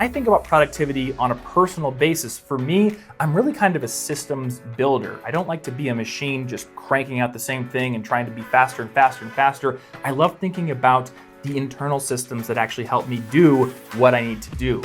I think about productivity on a personal basis. For me, I'm really kind of a systems builder. I don't like to be a machine just cranking out the same thing and trying to be faster and faster and faster. I love thinking about the internal systems that actually help me do what I need to do.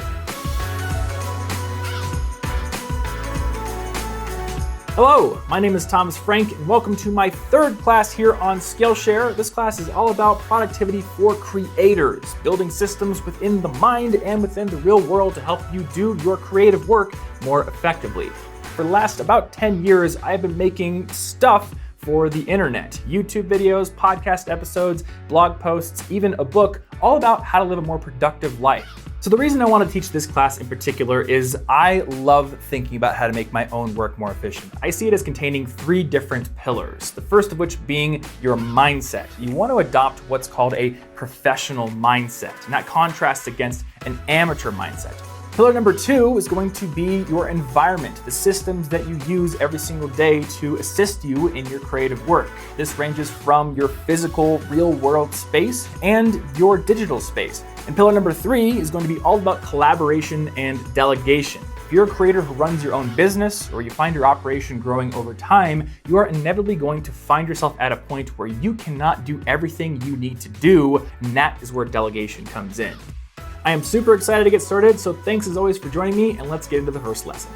Hello, my name is Thomas Frank, and welcome to my third class here on Skillshare. This class is all about productivity for creators, building systems within the mind and within the real world to help you do your creative work more effectively. For the last about 10 years, I've been making stuff for the internet. YouTube videos, podcast episodes, blog posts, even a book, all about how to live a more productive life. So the reason I want to teach this class in particular is I love thinking about how to make my own work more efficient. I see it as containing three different pillars, the first of which being your mindset. You want to adopt what's called a professional mindset, and that contrasts against an amateur mindset. Pillar number two is going to be your environment, the systems that you use every single day to assist you in your creative work. This ranges from your physical, real-world space and your digital space. And pillar number three is going to be all about collaboration and delegation. If you're a creator who runs your own business or you find your operation growing over time, you are inevitably going to find yourself at a point where you cannot do everything you need to do, and that is where delegation comes in. I am super excited to get started, so thanks as always for joining me, and let's get into the first lesson.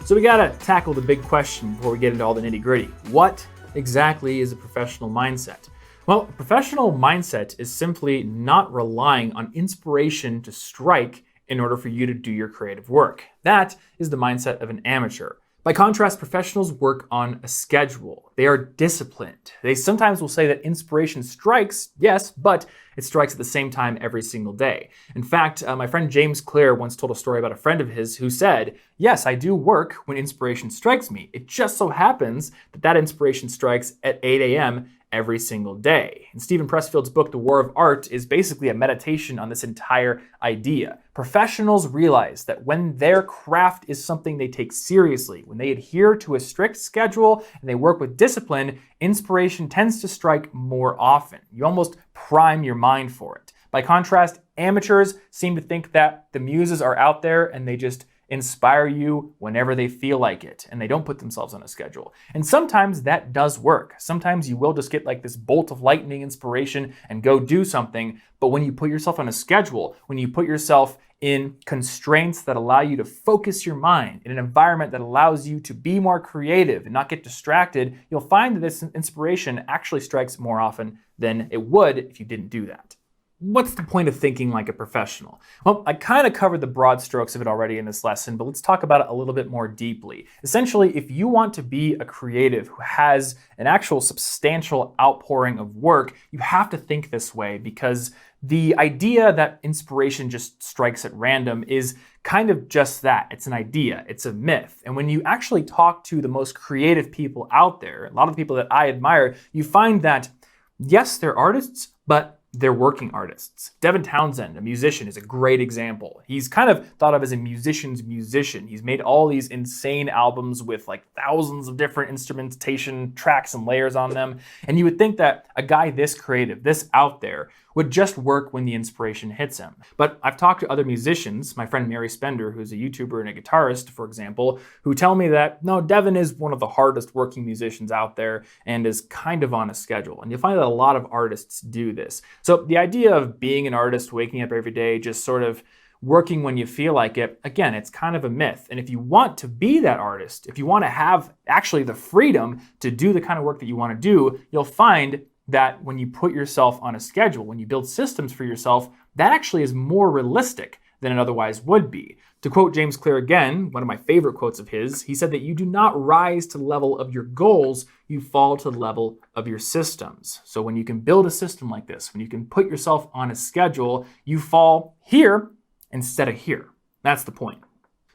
So we gotta tackle the big question before we get into all the nitty-gritty. What exactly is a professional mindset? Well, a professional mindset is simply not relying on inspiration to strike in order for you to do your creative work. That is the mindset of an amateur. By contrast, professionals work on a schedule. They are disciplined. They sometimes will say that inspiration strikes, yes, but it strikes at the same time every single day. In fact, my friend James Clear once told a story about a friend of his who said, yes, I do work when inspiration strikes me. It just so happens that inspiration strikes at 8 a.m. every single day. And Steven Pressfield's book, The War of Art, is basically a meditation on this entire idea. Professionals realize that when their craft is something they take seriously, when they adhere to a strict schedule and they work with discipline, inspiration tends to strike more often. You almost prime your mind for it. By contrast, amateurs seem to think that the muses are out there and they just inspire you whenever they feel like it, and they don't put themselves on a schedule. And sometimes that does work. Sometimes you will just get like this bolt of lightning inspiration and go do something, but when you put yourself on a schedule, when you put yourself in constraints that allow you to focus your mind, in an environment that allows you to be more creative and not get distracted, you'll find that this inspiration actually strikes more often than it would if you didn't do that. What's the point of thinking like a professional? Well, I kind of covered the broad strokes of it already in this lesson, but let's talk about it a little bit more deeply. Essentially, if you want to be a creative who has an actual substantial outpouring of work, you have to think this way, because the idea that inspiration just strikes at random is kind of just that. It's an idea, it's a myth. And when you actually talk to the most creative people out there, a lot of the people that I admire, you find that, yes, they're artists, but they're working artists. Devin Townsend, a musician, is a great example. He's kind of thought of as a musician's musician. He's made all these insane albums with like thousands of different instrumentation tracks and layers on them. And you would think that a guy this creative, this out there, would just work when the inspiration hits him. But I've talked to other musicians, my friend Mary Spender, who's a YouTuber and a guitarist, for example, who tell me that, no, Devin is one of the hardest working musicians out there and is kind of on a schedule. And you'll find that a lot of artists do this. So the idea of being an artist, waking up every day, just sort of working when you feel like it, again, it's kind of a myth. And if you want to be that artist, if you want to have actually the freedom to do the kind of work that you want to do, you'll find that when you put yourself on a schedule, when you build systems for yourself, that actually is more realistic than it otherwise would be. To quote James Clear again, one of my favorite quotes of his, he said that you do not rise to the level of your goals, you fall to the level of your systems. So when you can build a system like this, when you can put yourself on a schedule, you fall here instead of here. That's the point.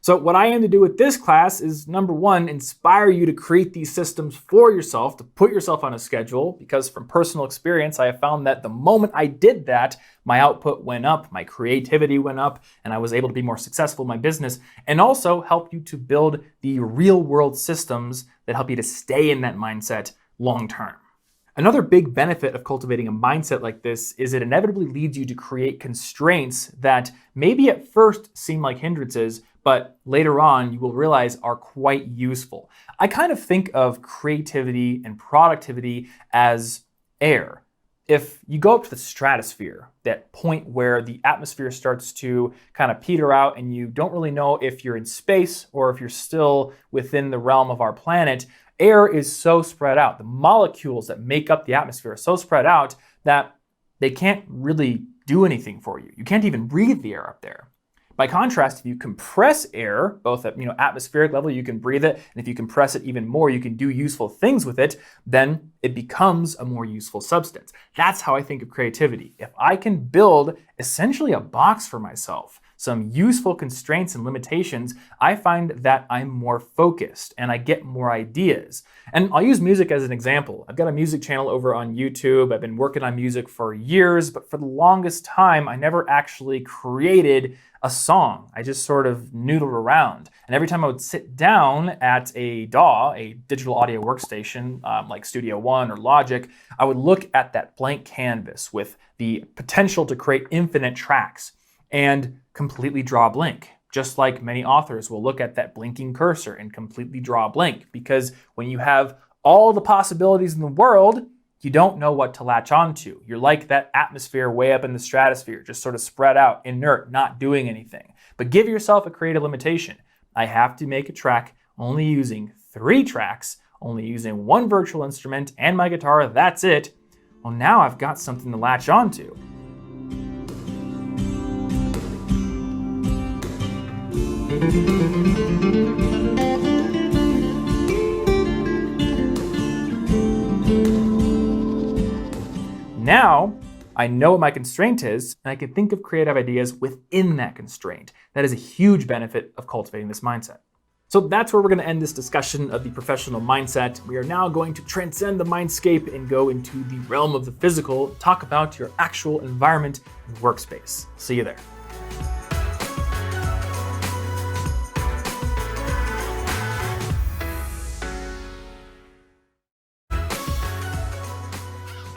So what I aim to do with this class is, number one, inspire you to create these systems for yourself, to put yourself on a schedule, because from personal experience, I have found that the moment I did that, my output went up, my creativity went up, and I was able to be more successful in my business, and also help you to build the real world systems that help you to stay in that mindset long term. Another big benefit of cultivating a mindset like this is it inevitably leads you to create constraints that maybe at first seem like hindrances, but later on you will realize are quite useful. I kind of think of creativity and productivity as air. If you go up to the stratosphere, that point where the atmosphere starts to kind of peter out and you don't really know if you're in space or if you're still within the realm of our planet, air is so spread out. The molecules that make up the atmosphere are so spread out that they can't really do anything for you. You can't even breathe the air up there. By contrast, if you compress air, both at atmospheric level, you can breathe it, and if you compress it even more, you can do useful things with it, then it becomes a more useful substance. That's how I think of creativity. If I can build essentially a box for myself, some useful constraints and limitations, I find that I'm more focused and I get more ideas. And I'll use music as an example. I've got a music channel over on YouTube. I've been working on music for years, but for the longest time, I never actually created a song. I just sort of noodled around. And every time I would sit down at a DAW, a digital audio workstation like Studio One or Logic, I would look at that blank canvas with the potential to create infinite tracks and completely draw blank. Just like many authors will look at that blinking cursor and completely draw blank, because when you have all the possibilities in the world, you don't know what to latch onto. You're like that atmosphere way up in the stratosphere, just sort of spread out, inert, not doing anything. But give yourself a creative limitation. I have to make a track only using 3 tracks, only using 1 virtual instrument and my guitar, that's it. Well, now I've got something to latch onto. Now, I know what my constraint is, and I can think of creative ideas within that constraint. That is a huge benefit of cultivating this mindset. So that's where we're going to end this discussion of the professional mindset. We are now going to transcend the mindscape and go into the realm of the physical, talk about your actual environment and workspace. See you there.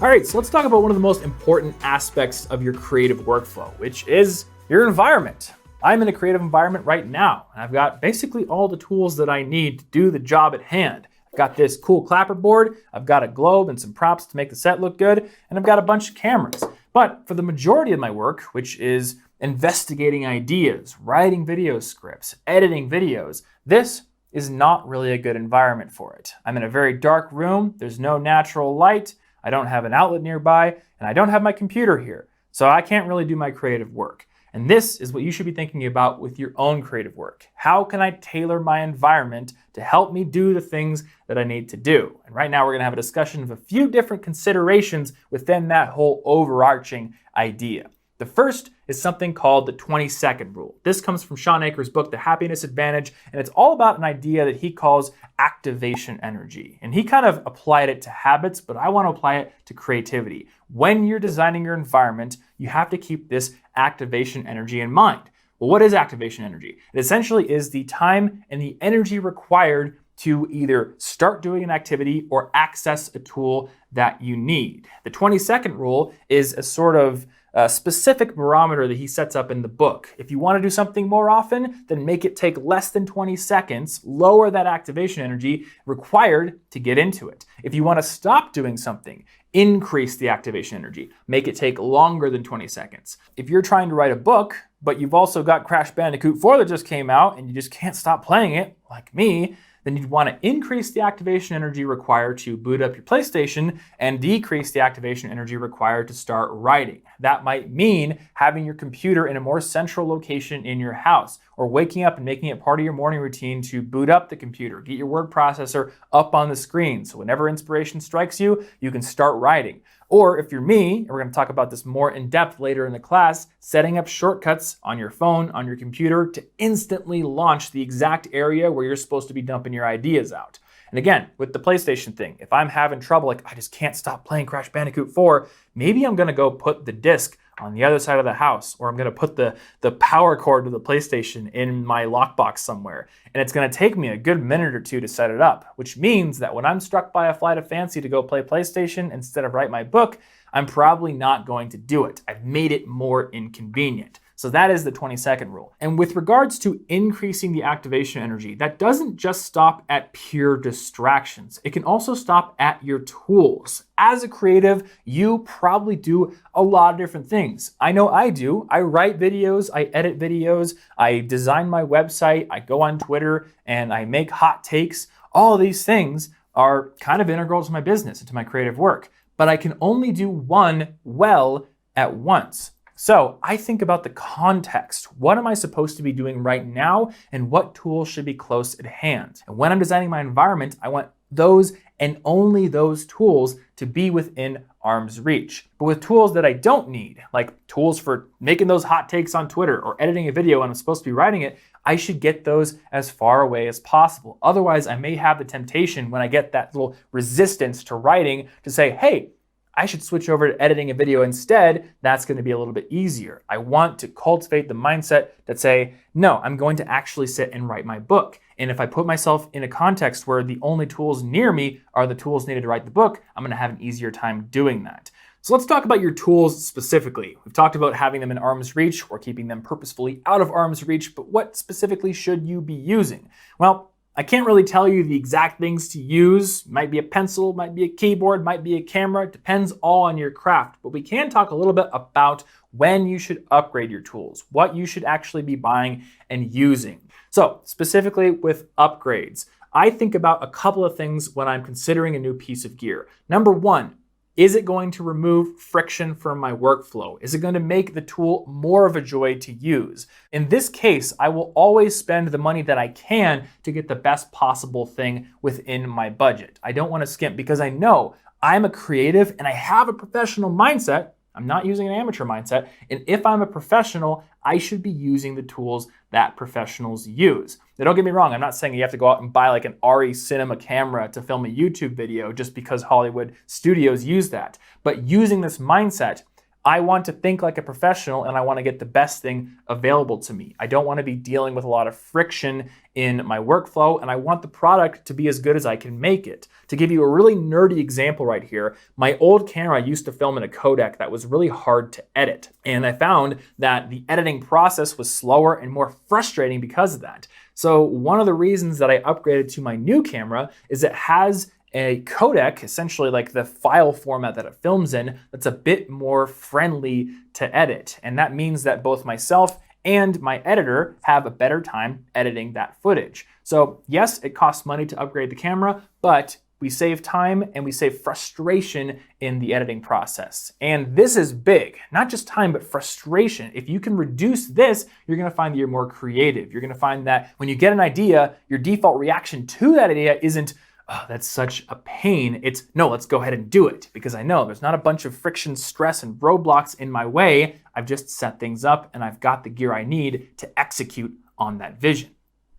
All right, so let's talk about one of the most important aspects of your creative workflow, which is your environment. I'm in a creative environment right now, and I've got basically all the tools that I need to do the job at hand. I've got this cool clapper board, I've got a globe and some props to make the set look good, and I've got a bunch of cameras. But for the majority of my work, which is investigating ideas, writing video scripts, editing videos, this is not really a good environment for it. I'm in a very dark room, there's no natural light, I don't have an outlet nearby, and I don't have my computer here, so I can't really do my creative work. And this is what you should be thinking about with your own creative work. How can I tailor my environment to help me do the things that I need to do? And right now we're going to have a discussion of a few different considerations within that whole overarching idea. The first is something called the 20-second rule. This comes from Shawn Achor's book, The Happiness Advantage, and it's all about an idea that he calls activation energy. And he kind of applied it to habits, but I want to apply it to creativity. When you're designing your environment, you have to keep this activation energy in mind. Well, what is activation energy? It essentially is the time and the energy required to either start doing an activity or access a tool that you need. The 20-second rule is a sort of specific barometer that he sets up in the book. If you want to do something more often, then make it take less than 20 seconds, lower that activation energy required to get into it. If you want to stop doing something, increase the activation energy, make it take longer than 20 seconds. If you're trying to write a book, but you've also got Crash Bandicoot 4 that just came out and you just can't stop playing it, like me, then you'd want to increase the activation energy required to boot up your PlayStation and decrease the activation energy required to start writing. That might mean having your computer in a more central location in your house, or waking up and making it part of your morning routine to boot up the computer, get your word processor up on the screen, so whenever inspiration strikes you, you can start writing. Or if you're me, and we're going to talk about this more in depth later in the class, setting up shortcuts on your phone, on your computer to instantly launch the exact area where you're supposed to be dumping your ideas out. And again, with the PlayStation thing, if I'm having trouble, like I just can't stop playing Crash Bandicoot 4, maybe I'm going to go put the disc on the other side of the house, or I'm going to put the power cord to the PlayStation in my lockbox somewhere. And it's going to take me a good minute or two to set it up, which means that when I'm struck by a flight of fancy to go play PlayStation instead of write my book, I'm probably not going to do it. I've made it more inconvenient. So that is the 20-second rule. And with regards to increasing the activation energy, that doesn't just stop at pure distractions. It can also stop at your tools. As a creative, you probably do a lot of different things. I know I do. I write videos, I edit videos, I design my website, I go on Twitter, and I make hot takes. All of these things are kind of integral to my business and to my creative work. But I can only do one well at once. So I think about the context. What am I supposed to be doing right now, and what tools should be close at hand? And when I'm designing my environment, I want those and only those tools to be within arm's reach. But with tools that I don't need, like tools for making those hot takes on Twitter or editing a video when I'm supposed to be writing it, I should get those as far away as possible. Otherwise, I may have the temptation when I get that little resistance to writing to say, hey, I should switch over to editing a video instead. That's going to be a little bit easier. I want to cultivate the mindset that say, no, I'm going to actually sit and write my book. And if I put myself in a context where the only tools near me are the tools needed to write the book, I'm going to have an easier time doing that. So let's talk about your tools specifically. We've talked about having them in arm's reach or keeping them purposefully out of arm's reach, but what specifically should you be using? Well, I can't really tell you the exact things to use. Might be a pencil, might be a keyboard, might be a camera. It depends all on your craft. But we can talk a little bit about when you should upgrade your tools, what you should actually be buying and using. So specifically with upgrades, I think about a couple of things when I'm considering a new piece of gear. Number one, is it going to remove friction from my workflow? Is it going to make the tool more of a joy to use? In this case, I will always spend the money that I can to get the best possible thing within my budget. I don't want to skimp because I know I'm a creative and I have a professional mindset. I'm not using an amateur mindset. And if I'm a professional, I should be using the tools that professionals use. Now, don't get me wrong. I'm not saying you have to go out and buy like an RE Cinema camera to film a YouTube video just because Hollywood studios use that. But using this mindset, I want to think like a professional and I want to get the best thing available to me. I don't want to be dealing with a lot of friction in my workflow, and I want the product to be as good as I can make it. To give you a really nerdy example right here, my old camera used to film in a codec that was really hard to edit. And I found that the editing process was slower and more frustrating because of that. So one of the reasons that I upgraded to my new camera is it has a codec, essentially like the file format that it films in, that's a bit more friendly to edit. And that means that both myself and my editor have a better time editing that footage. So yes, it costs money to upgrade the camera, but we save time and we save frustration in the editing process. And this is big, not just time, but frustration. If you can reduce this, you're gonna find that you're more creative. You're gonna find that when you get an idea, your default reaction to that idea isn't, oh, that's such a pain. It's, no, let's go ahead and do it, because I know there's not a bunch of friction, stress, and roadblocks in my way. I've just set things up and I've got the gear I need to execute on that vision.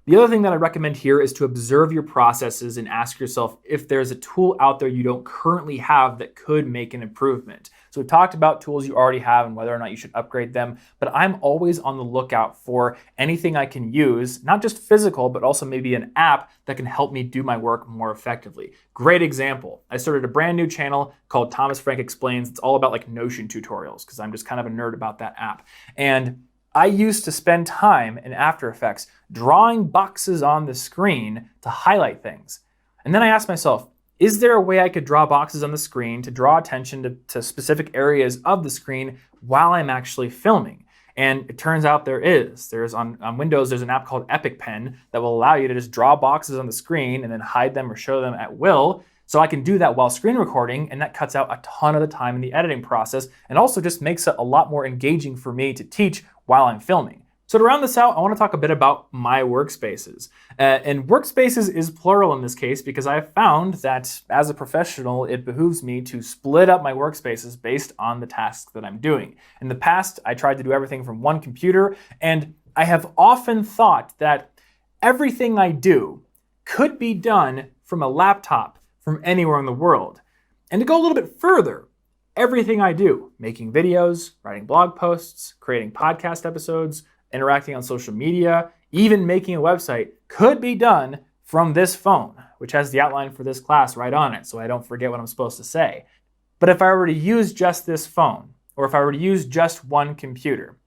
The other thing that I recommend here is to observe your processes and ask yourself if there's a tool out there you don't currently have that could make an improvement. So we talked about tools you already have and whether or not you should upgrade them, but I'm always on the lookout for anything I can use, not just physical, but also maybe an app that can help me do my work more effectively. Great example. I started a brand new channel called Thomas Frank Explains. It's all about like Notion tutorials because I'm just kind of a nerd about that app. And I used to spend time in After Effects drawing boxes on the screen to highlight things. And then I asked myself, is there a way I could draw boxes on the screen to draw attention to specific areas of the screen while I'm actually filming? And it turns out there is. There's on Windows, there's an app called Epic Pen that will allow you to just draw boxes on the screen and then hide them or show them at will. So I can do that while screen recording, and that cuts out a ton of the time in the editing process and also just makes it a lot more engaging for me to teach while I'm filming. So to round this out, I want to talk a bit about my workspaces. And workspaces is plural in this case because I have found that as a professional, it behooves me to split up my workspaces based on the tasks that I'm doing. In the past, I tried to do everything from one computer, and I have often thought that everything I do could be done from a laptop from anywhere in the world. And to go a little bit further, everything I do, making videos, writing blog posts, creating podcast episodes, interacting on social media, even making a website, could be done from this phone, which has the outline for this class right on it, so I don't forget what I'm supposed to say. But if I were to use just this phone, or if I were to use just one computer,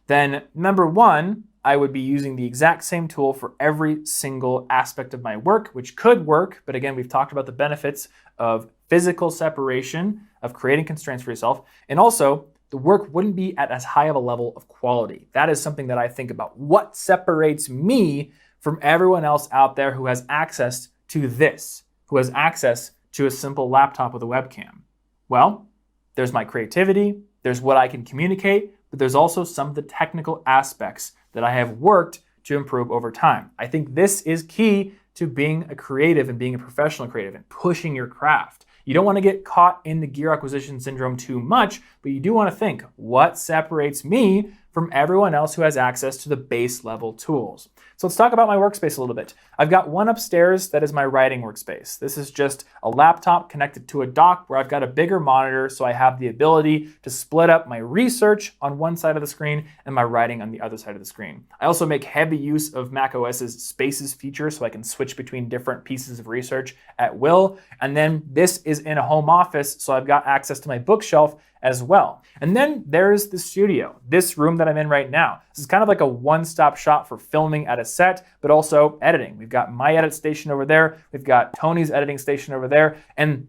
then number one, I would be using the exact same tool for every single aspect of my work, which could work, but again, we've talked about the benefits of physical separation, of creating constraints for yourself, and also the work wouldn't be at as high of a level of quality. That is something that I think about. What separates me from everyone else out there who has access to this, who has access to a simple laptop with a webcam? Well, there's my creativity, there's what I can communicate, but there's also some of the technical aspects that I have worked to improve over time. I think this is key to being a creative and being a professional creative and pushing your craft. You don't want to get caught in the gear acquisition syndrome too much, but you do want to think, what separates me from everyone else who has access to the base level tools? So let's talk about my workspace a little bit. I've got one upstairs that is my writing workspace. This is just a laptop connected to a dock where I've got a bigger monitor, so I have the ability to split up my research on one side of the screen and my writing on the other side of the screen. I also make heavy use of macOS's Spaces feature, so I can switch between different pieces of research at will. And then this is in a home office, so I've got access to my bookshelf as well. And then there's the studio, this room that I'm in right now. This is kind of like a one-stop shop for filming at a set, but also editing. We've got my edit station over there, we've got Tony's editing station over there, and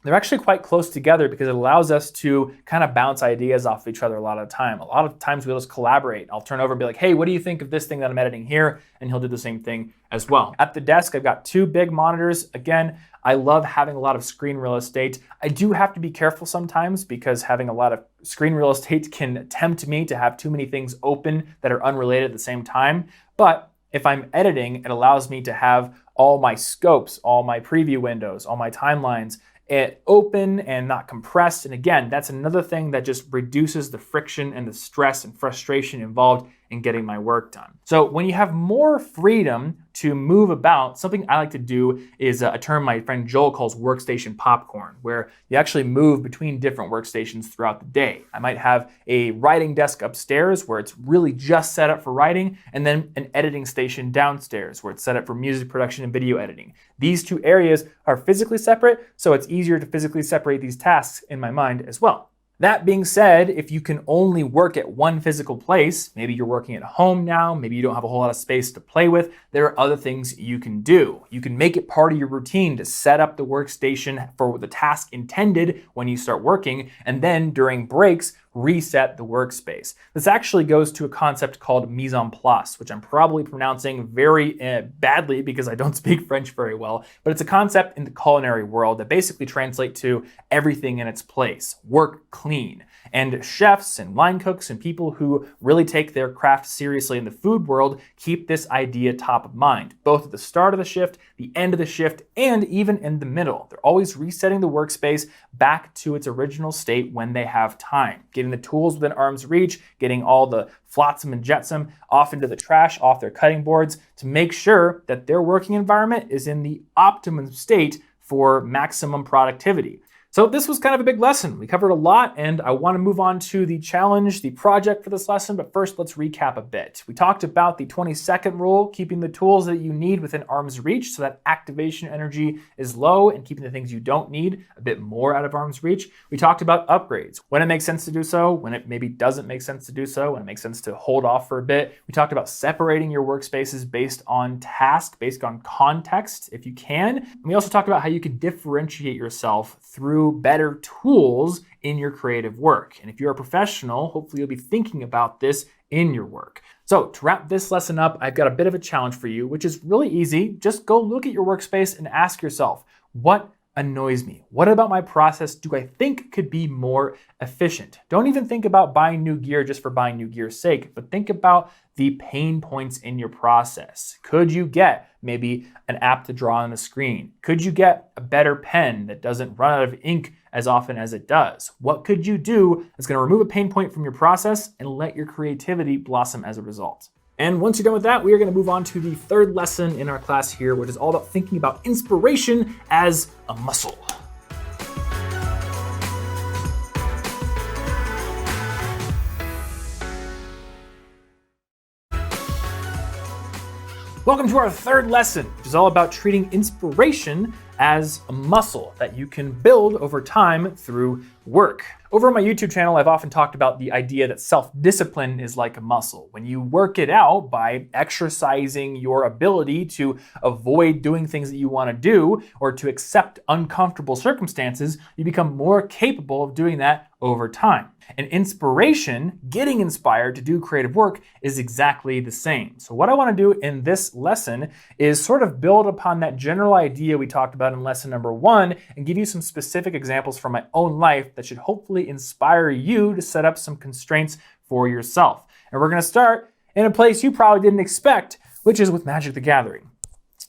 they're actually quite close together because it allows us to kind of bounce ideas off of each other a lot of the time. A lot of times we'll just collaborate. I'll turn over and be like, hey, what do you think of this thing that I'm editing here? And he'll do the same thing as well. At the desk, I've got two big monitors. Again, I love having a lot of screen real estate. I do have to be careful sometimes because having a lot of screen real estate can tempt me to have too many things open that are unrelated at the same time. But if I'm editing, it allows me to have all my scopes, all my preview windows, all my timelines open and not compressed. And again, that's another thing that just reduces the friction and the stress and frustration involved in getting my work done. So when you have more freedom to move about, something I like to do is a term my friend Joel calls workstation popcorn, where you actually move between different workstations throughout the day. I might have a writing desk upstairs where it's really just set up for writing, and then an editing station downstairs where it's set up for music production and video editing. These two areas are physically separate, so it's easier to physically separate these tasks in my mind as well. That being said, if you can only work at one physical place, maybe you're working at home now, maybe you don't have a whole lot of space to play with, there are other things you can do. You can make it part of your routine to set up the workstation for the task intended when you start working, and then during breaks, reset the workspace. This actually goes to a concept called mise en place, which I'm probably pronouncing very badly because I don't speak French very well, but it's a concept in the culinary world that basically translates to everything in its place, work clean. And chefs and line cooks and people who really take their craft seriously in the food world keep this idea top of mind, both at the start of the shift, the end of the shift, and even in the middle. They're always resetting the workspace back to its original state when they have time, getting the tools within arm's reach, getting all the flotsam and jetsam off into the trash, off their cutting boards, to make sure that their working environment is in the optimum state for maximum productivity. So this was kind of a big lesson. We covered a lot, and I want to move on to the challenge, the project for this lesson, but first let's recap a bit. We talked about the 20-second rule, keeping the tools that you need within arm's reach so that activation energy is low, and keeping the things you don't need a bit more out of arm's reach. We talked about upgrades, when it makes sense to do so, when it maybe doesn't make sense to do so, when it makes sense to hold off for a bit. We talked about separating your workspaces based on task, based on context, if you can. And we also talked about how you can differentiate yourself through better tools in your creative work. And if you're a professional, hopefully you'll be thinking about this in your work. So to wrap this lesson up, I've got a bit of a challenge for you, which is really easy. Just go look at your workspace and ask yourself, what annoys me? What about my process do I think could be more efficient? Don't even think about buying new gear just for buying new gear's sake, but think about the pain points in your process. Could you get maybe an app to draw on the screen? Could you get a better pen that doesn't run out of ink as often as it does? What could you do that's going to remove a pain point from your process and let your creativity blossom as a result? And once you're done with that, we are going to move on to the third lesson in our class here, which is all about thinking about inspiration as a muscle. Welcome to our third lesson, which is all about treating inspiration as a muscle that you can build over time through work. Over on my YouTube channel, I've often talked about the idea that self-discipline is like a muscle. When you work it out by exercising your ability to avoid doing things that you want to do or to accept uncomfortable circumstances, you become more capable of doing that over time. And inspiration, getting inspired to do creative work, is exactly the same. So what I want to do in this lesson is sort of build upon that general idea we talked about in lesson number 1 and give you some specific examples from my own life that should hopefully inspire you to set up some constraints for yourself. And we're going to start in a place you probably didn't expect, which is with Magic the Gathering.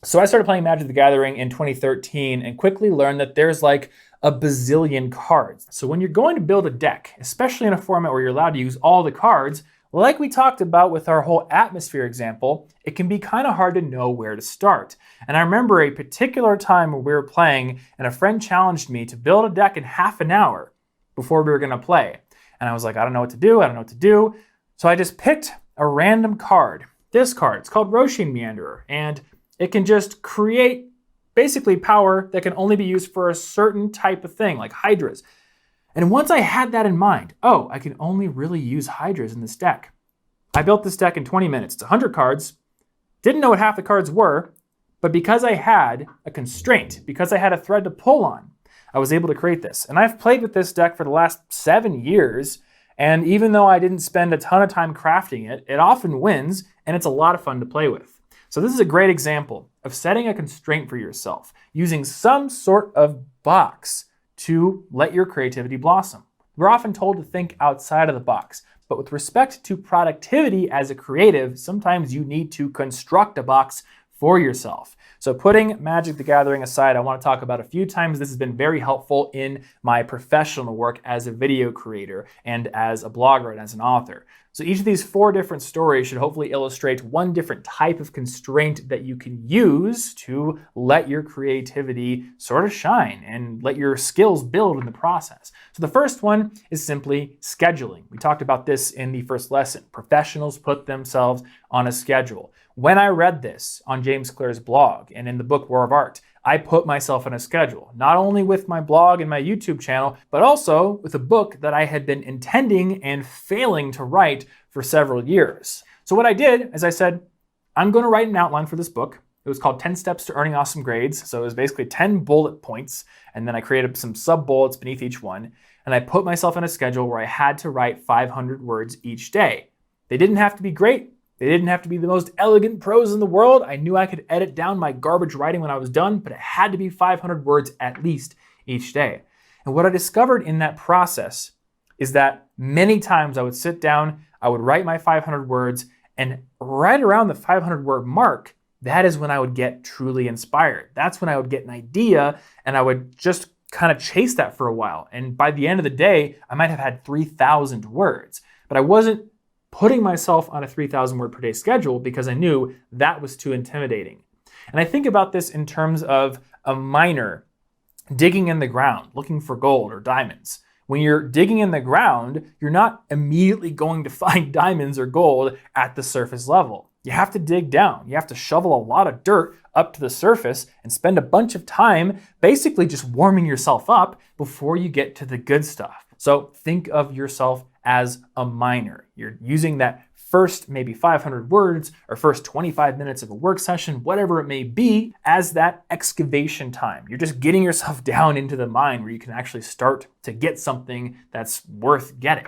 So I started playing Magic the Gathering in 2013 and quickly learned that there's like a bazillion cards. So when you're going to build a deck, especially in a format where you're allowed to use all the cards, like we talked about with our whole atmosphere example, it can be kind of hard to know where to start. And I remember a particular time where we were playing and a friend challenged me to build a deck in half an hour before we were going to play. And I was like, I don't know what to do. So I just picked a random card. This card, it's called Roshin Meanderer, and it can just create basically power that can only be used for a certain type of thing, like Hydras. And once I had that in mind, I can only really use Hydras in this deck. I built this deck in 20 minutes. It's 100 cards. Didn't know what half the cards were, but because I had a constraint, because I had a thread to pull on, I was able to create this. And I've played with this deck for the last 7 years, and even though I didn't spend a ton of time crafting it, it often wins, and it's a lot of fun to play with. So this is a great example of setting a constraint for yourself, using some sort of box to let your creativity blossom. We're often told to think outside of the box, but with respect to productivity as a creative, sometimes you need to construct a box for yourself. So putting Magic the Gathering aside, I want to talk about a few times this has been very helpful in my professional work as a video creator and as a blogger and as an author. So each of these 4 different stories should hopefully illustrate one different type of constraint that you can use to let your creativity sort of shine and let your skills build in the process. So the first one is simply scheduling. We talked about this in the first lesson. Professionals put themselves on a schedule. When I read this on James Clear's blog and in the book War of Art, I put myself on a schedule, not only with my blog and my YouTube channel, but also with a book that I had been intending and failing to write for several years. So what I did is I said, I'm going to write an outline for this book. It was called 10 Steps to Earning Awesome Grades. So it was basically 10 bullet points. And then I created some sub bullets beneath each one. And I put myself on a schedule where I had to write 500 words each day. They didn't have to be great. They didn't have to be the most elegant prose in the world. I knew I could edit down my garbage writing when I was done, but it had to be 500 words at least each day. And what I discovered in that process is that many times I would sit down, I would write my 500 words, and right around the 500 word mark, that is when I would get truly inspired. That's when I would get an idea, and I would just kind of chase that for a while. And by the end of the day, I might have had 3,000 words, but I wasn't putting myself on a 3,000 word per day schedule because I knew that was too intimidating. And I think about this in terms of a miner digging in the ground, looking for gold or diamonds. When you're digging in the ground, you're not immediately going to find diamonds or gold at the surface level. You have to dig down. You have to shovel a lot of dirt up to the surface and spend a bunch of time basically just warming yourself up before you get to the good stuff. So think of yourself as a miner. You're using that first maybe 500 words or first 25 minutes of a work session, whatever it may be, as that excavation time. You're just getting yourself down into the mine where you can actually start to get something that's worth getting.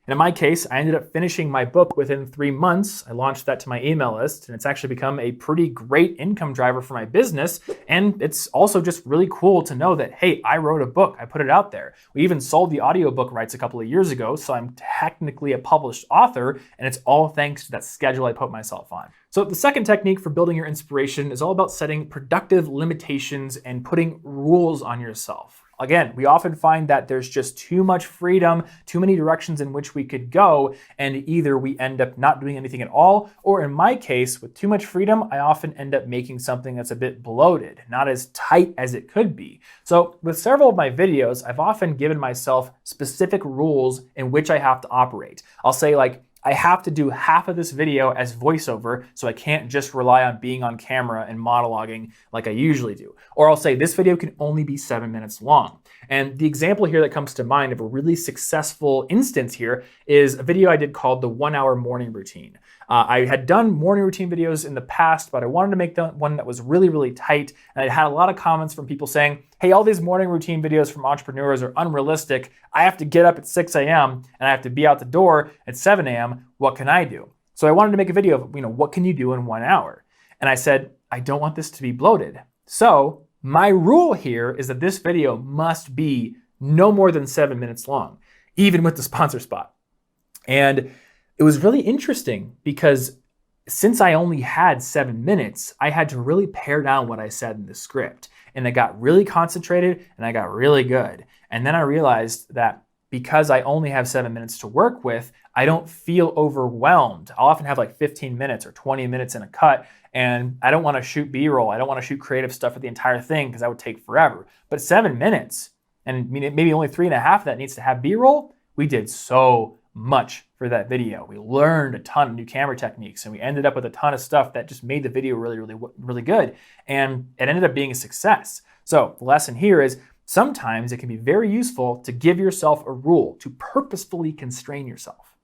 And in my case, I ended up finishing my book within 3 months. I launched that to my email list, and it's actually become a pretty great income driver for my business. And it's also just really cool to know that, hey, I wrote a book, I put it out there. We even sold the audiobook rights a couple of years ago, so I'm technically a published author, and it's all thanks to that schedule I put myself on. So the second technique for building your inspiration is all about setting productive limitations and putting rules on yourself. Again, we often find that there's just too much freedom, too many directions in which we could go, and either we end up not doing anything at all, or in my case, with too much freedom, I often end up making something that's a bit bloated, not as tight as it could be. So with several of my videos, I've often given myself specific rules in which I have to operate. I'll say like, I have to do half of this video as voiceover, so I can't just rely on being on camera and monologuing like I usually do. Or I'll say this video can only be 7 minutes long. And the example here that comes to mind of a really successful instance here is a video I did called the 1 hour morning routine. I had done morning routine videos in the past, but I wanted to make one that was really, really tight. And I had a lot of comments from people saying, hey, all these morning routine videos from entrepreneurs are unrealistic. I have to get up at 6 a.m. and I have to be out the door at 7 a.m. What can I do? So I wanted to make a video of, what can you do in 1 hour? And I said, I don't want this to be bloated. So my rule here is that this video must be no more than 7 minutes long, even with the sponsor spot. And it was really interesting because since I only had 7 minutes, I had to really pare down what I said in the script. And I got really concentrated and I got really good. And then I realized that because I only have 7 minutes to work with, I don't feel overwhelmed. I'll often have like 15 minutes or 20 minutes in a cut, and I don't want to shoot B-roll. I don't want to shoot creative stuff for the entire thing because that would take forever. But 7 minutes, and maybe only 3.5 of that needs to have B-roll, we did so much for that video. We learned a ton of new camera techniques, and we ended up with a ton of stuff that just made the video really, really, really good. And it ended up being a success. So the lesson here is sometimes it can be very useful to give yourself a rule, to purposefully constrain yourself.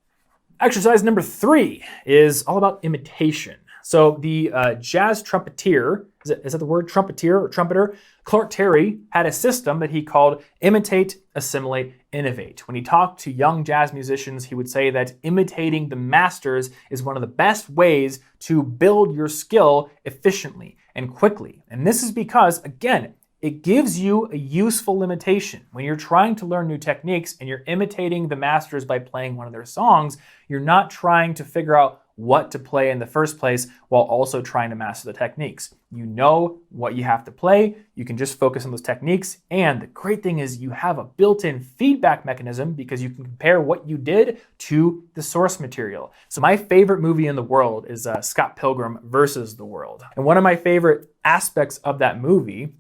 Exercise number 3 is all about imitation. So the jazz trumpeter, is that the word trumpeter or trumpeter? Clark Terry had a system that he called imitate, assimilate, innovate. When he talked to young jazz musicians, he would say that imitating the masters is one of the best ways to build your skill efficiently and quickly. And this is because, again, it gives you a useful limitation. When you're trying to learn new techniques and you're imitating the masters by playing one of their songs, you're not trying to figure out what to play in the first place while also trying to master the techniques. You know what you have to play, you can just focus on those techniques, and the great thing is you have a built-in feedback mechanism because you can compare what you did to the source material. So my favorite movie in the world is Scott Pilgrim versus the World. And one of my favorite aspects of that movie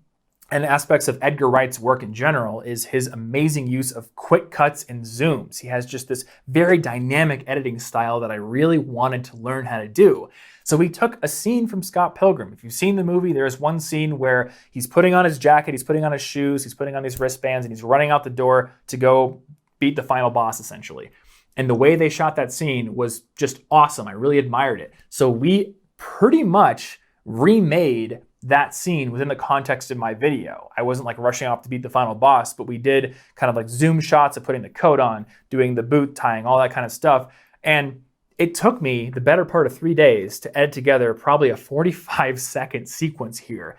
and aspects of Edgar Wright's work in general is his amazing use of quick cuts and zooms. He has just this very dynamic editing style that I really wanted to learn how to do. So we took a scene from Scott Pilgrim. If you've seen the movie, there's one scene where he's putting on his jacket, he's putting on his shoes, he's putting on these wristbands, and he's running out the door to go beat the final boss, essentially. And the way they shot that scene was just awesome. I really admired it. So we pretty much remade that scene within the context of my video. I wasn't like rushing off to beat the final boss, but we did kind of like zoom shots of putting the coat on, doing the boot tying, all that kind of stuff. And it took me the better part of 3 days to edit together probably a 45-second sequence here.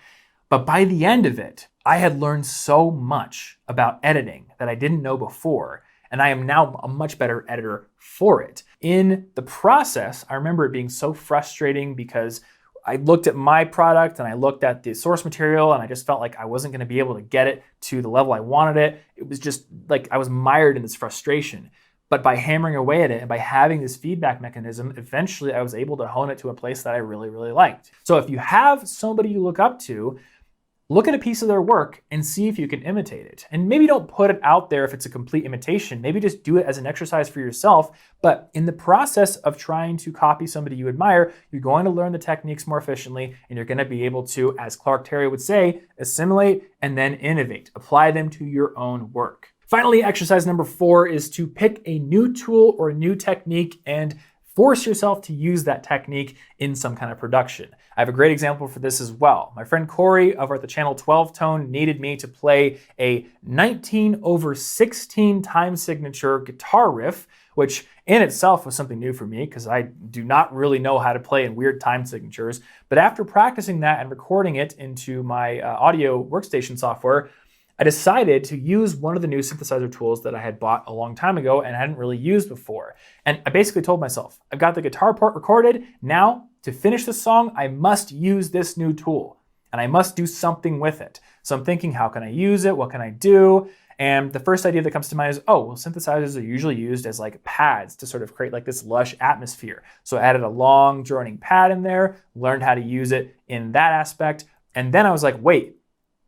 But by the end of it, I had learned so much about editing that I didn't know before. And I am now a much better editor for it. In the process, I remember it being so frustrating because I looked at my product and I looked at the source material and I just felt like I wasn't going to be able to get it to the level I wanted it. It was just like I was mired in this frustration. But by hammering away at it and by having this feedback mechanism, eventually I was able to hone it to a place that I really, really liked. So if you have somebody you look up to, look at a piece of their work and see if you can imitate it. And maybe don't put it out there if it's a complete imitation. Maybe just do it as an exercise for yourself. But in the process of trying to copy somebody you admire, you're going to learn the techniques more efficiently, and you're going to be able to, as Clark Terry would say, assimilate and then innovate. Apply them to your own work. Finally, exercise number 4 is to pick a new tool or a new technique and force yourself to use that technique in some kind of production. I have a great example for this as well. My friend Corey over at the channel 12 Tone needed me to play a 19/16 time signature guitar riff, which in itself was something new for me because I do not really know how to play in weird time signatures. But after practicing that and recording it into my audio workstation software, I decided to use one of the new synthesizer tools that I had bought a long time ago and hadn't really used before. And I basically told myself, I've got the guitar part recorded. Now, to finish the song, I must use this new tool and I must do something with it. So I'm thinking, how can I use it? What can I do? And the first idea that comes to mind is, oh, well, synthesizers are usually used as like pads to sort of create like this lush atmosphere. So I added a long droning pad in there, learned how to use it in that aspect. And then I was like, wait,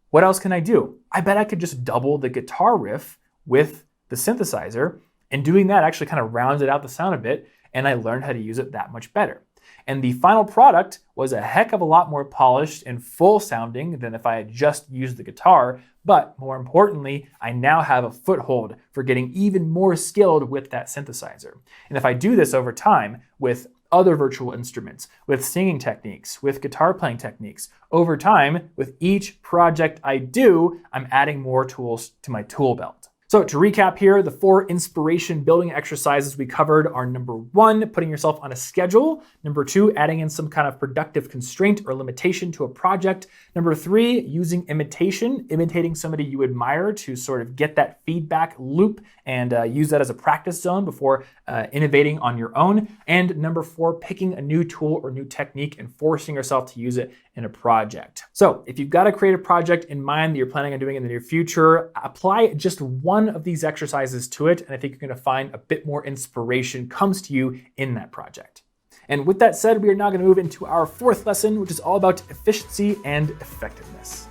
what else can I do? I bet I could just double the guitar riff with the synthesizer, and doing that actually kind of rounded out the sound a bit. and I learned how to use it that much better. And the final product was a heck of a lot more polished and full sounding than if I had just used the guitar. But more importantly, I now have a foothold for getting even more skilled with that synthesizer. And if I do this over time with other virtual instruments, with singing techniques, with guitar playing techniques, over time, with each project I do, I'm adding more tools to my tool belt. So to recap here, the 4 inspiration building exercises we covered are: number 1, putting yourself on a schedule; number 2, adding in some kind of productive constraint or limitation to a project; number 3, using imitation, imitating somebody you admire to sort of get that feedback loop and use that as a practice zone before innovating on your own; and number 4, picking a new tool or new technique and forcing yourself to use it in a project. So if you've got a creative project in mind that you're planning on doing in the near future, apply just one of these exercises to it, and I think you're going to find a bit more inspiration comes to you in that project. And with that said, we are now going to move into our 4th lesson, which is all about efficiency and effectiveness.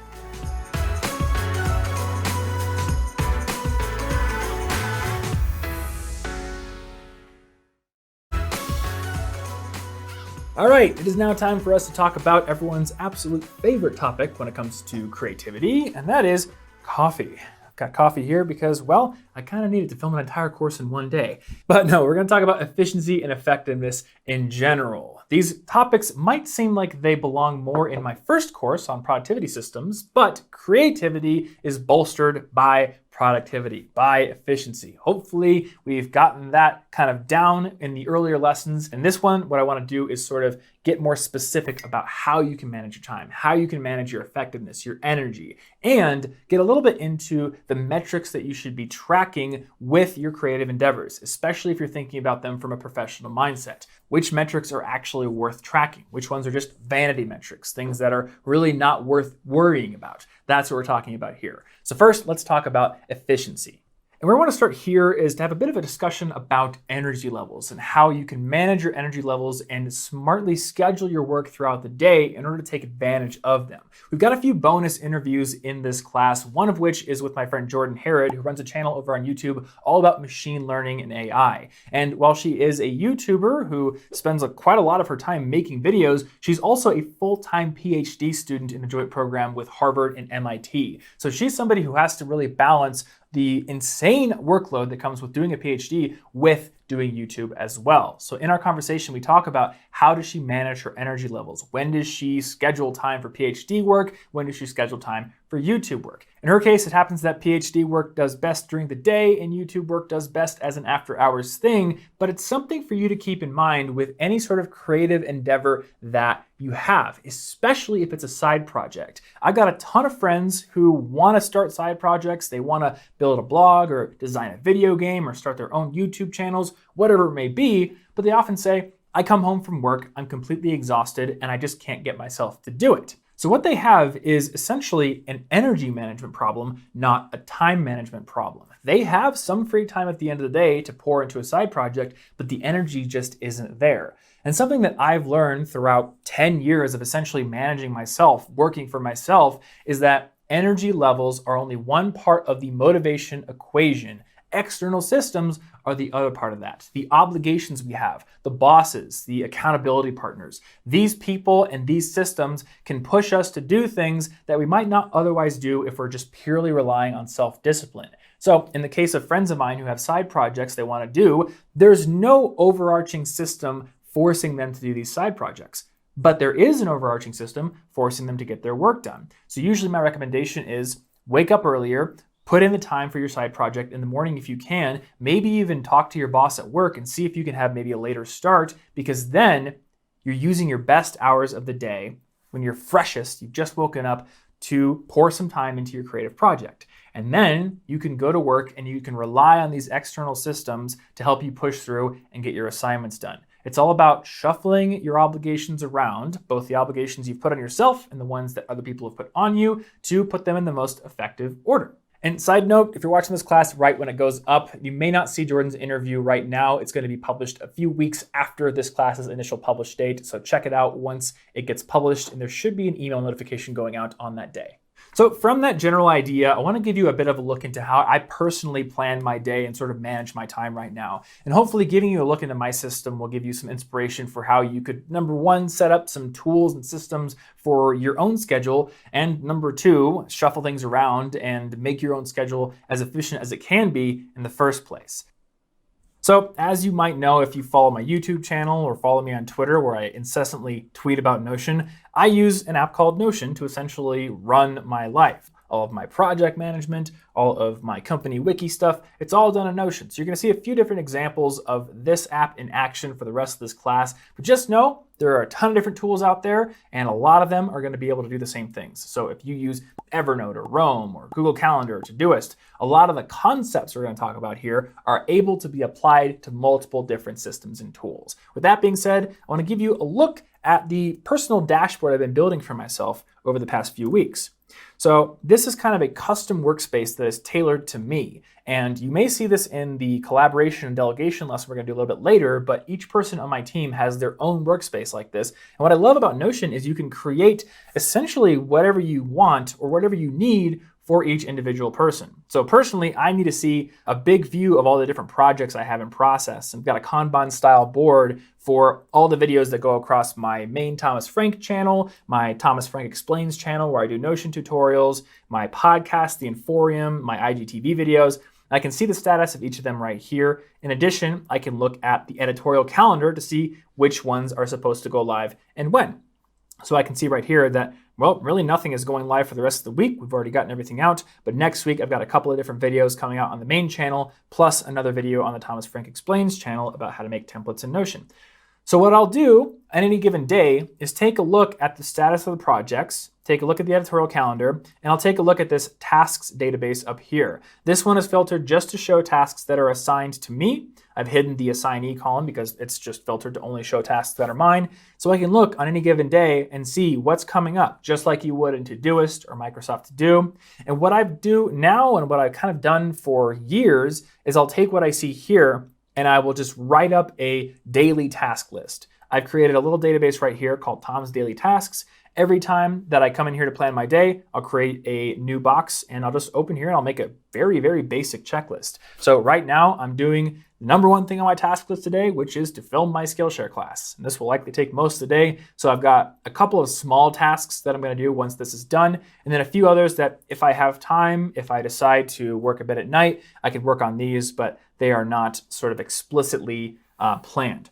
All right, it is now time for us to talk about everyone's absolute favorite topic when it comes to creativity, and that is coffee. I've got coffee here because, well, I kind of needed to film an entire course in one day. But no, we're going to talk about efficiency and effectiveness in general. These topics might seem like they belong more in my first course on productivity systems, but creativity is bolstered by productivity, by efficiency. Hopefully, we've gotten that kind of down in the earlier lessons. In this one, what I want to do is sort of get more specific about how you can manage your time, how you can manage your effectiveness, your energy, and get a little bit into the metrics that you should be tracking with your creative endeavors, especially if you're thinking about them from a professional mindset. Which metrics are actually worth tracking? Which ones are just vanity metrics, things that are really not worth worrying about? That's what we're talking about here. So first, let's talk about efficiency. And where I want to start here is to have a bit of a discussion about energy levels and how you can manage your energy levels and smartly schedule your work throughout the day in order to take advantage of them. We've got a few bonus interviews in this class, one of which is with my friend Jordan Herod, who runs a channel over on YouTube all about machine learning and AI. And while she is a YouTuber who spends quite a lot of her time making videos, she's also a full-time PhD student in a joint program with Harvard and MIT. So she's somebody who has to really balance the insane workload that comes with doing a PhD with doing YouTube as well. So in our conversation, we talk about how does she manage her energy levels? When does she schedule time for PhD work? When does she schedule time for YouTube work? In her case, it happens that PhD work does best during the day and YouTube work does best as an after hours thing, but it's something for you to keep in mind with any sort of creative endeavor that you have, especially if it's a side project. I've got a ton of friends who want to start side projects. They want to build a blog or design a video game or start their own YouTube channels, whatever it may be, but they often say, I come home from work, I'm completely exhausted, and I just can't get myself to do it. So what they have is essentially an energy management problem, not a time management problem. They have some free time at the end of the day to pour into a side project, but the energy just isn't there. And something that I've learned throughout 10 years of essentially managing myself, working for myself, is that energy levels are only one part of the motivation equation. External systems are the other part of that. The obligations we have, the bosses, the accountability partners. These people and these systems can push us to do things that we might not otherwise do if we're just purely relying on self-discipline. So in the case of friends of mine who have side projects they want to do, there's no overarching system forcing them to do these side projects. But there is an overarching system forcing them to get their work done. So usually my recommendation is wake up earlier, put in the time for your side project in the morning if you can, maybe even talk to your boss at work and see if you can have maybe a later start, because then you're using your best hours of the day when you're freshest, you've just woken up, to pour some time into your creative project. And then you can go to work and you can rely on these external systems to help you push through and get your assignments done. It's all about shuffling your obligations around, both the obligations you've put on yourself and the ones that other people have put on you, to put them in the most effective order. And side note, if you're watching this class right when it goes up, you may not see Jordan's interview right now. It's going to be published a few weeks after this class's initial published date. So check it out once it gets published, and there should be an email notification going out on that day. So from that general idea, I want to give you a bit of a look into how I personally plan my day and sort of manage my time right now. And hopefully giving you a look into my system will give you some inspiration for how you could, number one, set up some tools and systems for your own schedule, and number two, shuffle things around and make your own schedule as efficient as it can be in the first place. So as you might know, if you follow my YouTube channel or follow me on Twitter, where I incessantly tweet about Notion, I use an app called Notion to essentially run my life. All of my project management, all of my company wiki stuff, it's all done in Notion. So you're gonna see a few different examples of this app in action for the rest of this class, but just know there are a ton of different tools out there, and a lot of them are gonna be able to do the same things. So if you use Evernote or Roam or Google Calendar or Todoist, a lot of the concepts we're gonna talk about here are able to be applied to multiple different systems and tools. With that being said, I wanna give you a look at the personal dashboard I've been building for myself over the past few weeks. So this is kind of a custom workspace that is tailored to me. And you may see this in the collaboration and delegation lesson we're gonna do a little bit later, but each person on my team has their own workspace like this. And what I love about Notion is you can create essentially whatever you want or whatever you need for each individual person. So personally, I need to see a big view of all the different projects I have in process. I've got a Kanban style board for all the videos that go across my main Thomas Frank channel, my Thomas Frank Explains channel where I do Notion tutorials, my podcast, The Inforium, my IGTV videos. I can see the status of each of them right here. In addition, I can look at the editorial calendar to see which ones are supposed to go live and when. So I can see right here that, well, really nothing is going live for the rest of the week. We've already gotten everything out, but next week I've got a couple of different videos coming out on the main channel, plus another video on the Thomas Frank Explains channel about how to make templates in Notion. So what I'll do on any given day is take a look at the status of the projects, take a look at the editorial calendar, and I'll take a look at this tasks database up here. This one is filtered just to show tasks that are assigned to me. I've hidden the assignee column because it's just filtered to only show tasks that are mine. So I can look on any given day and see what's coming up, just like you would in Todoist or Microsoft To Do. And what I do now and what I've kind of done for years is I'll take what I see here and I will just write up a daily task list. I've created a little database right here called Tom's Daily Tasks. Every time that I come in here to plan my day, I'll create a new box and I'll just open here and I'll make a very, very basic checklist. So right now I'm doing the number one thing on my task list today, which is to film my Skillshare class. And this will likely take most of the day. So I've got a couple of small tasks that I'm gonna do once this is done, and then a few others that if I have time, if I decide to work a bit at night, I can work on these, but they are not sort of explicitly planned.